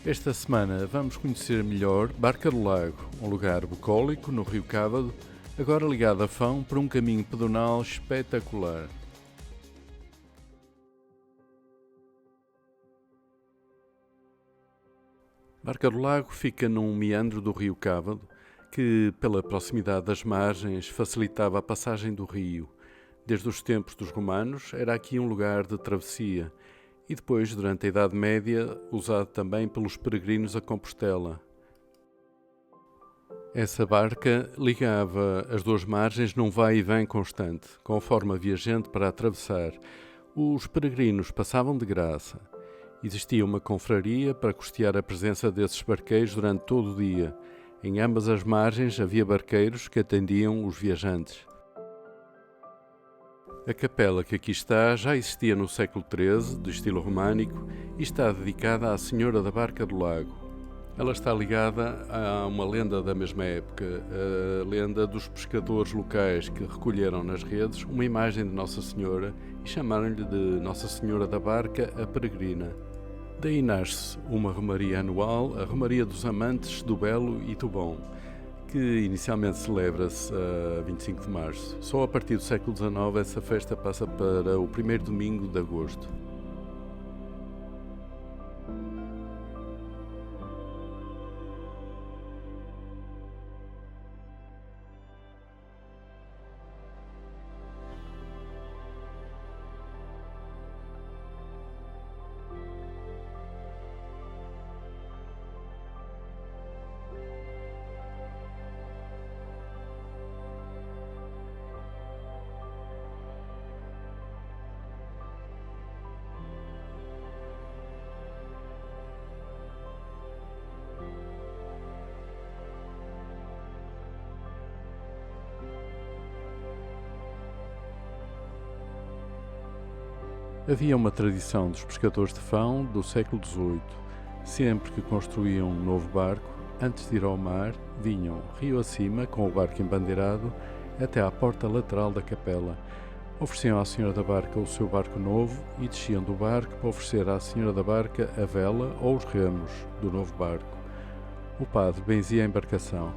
Esta semana vamos conhecer melhor Barca do Lago, um lugar bucólico no Rio Cávado, agora ligado a Fão por um caminho pedonal espetacular. Barca do Lago fica num meandro do Rio Cávado que, pela proximidade das margens, facilitava a passagem do rio. Desde os tempos dos romanos era aqui um lugar de travessia e depois, durante a Idade Média, usado também pelos peregrinos a Compostela. Essa barca ligava as duas margens num vai e vem constante, conforme havia gente para atravessar. Os peregrinos passavam de graça. Existia uma confraria para custear a presença desses barqueiros durante todo o dia. Em ambas as margens havia barqueiros que atendiam os viajantes. A capela que aqui está já existia no século XIII, de estilo românico, e está dedicada à Senhora da Barca do Lago. Ela está ligada a uma lenda da mesma época, a lenda dos pescadores locais que recolheram nas redes uma imagem de Nossa Senhora e chamaram-lhe de Nossa Senhora da Barca a Peregrina. Daí nasce uma romaria anual, a Romaria dos Amantes do Belo e do Bom, que inicialmente celebra-se a 25 de março. Só a partir do século XIX essa festa passa para o primeiro domingo de agosto. Havia uma tradição dos pescadores de Fão do século XVIII. Sempre que construíam um novo barco, antes de ir ao mar, vinham rio acima com o barco embandeirado até à porta lateral da capela. Ofereciam à Senhora da Barca o seu barco novo e desciam do barco para oferecer à Senhora da Barca a vela ou os remos do novo barco. O padre benzia a embarcação.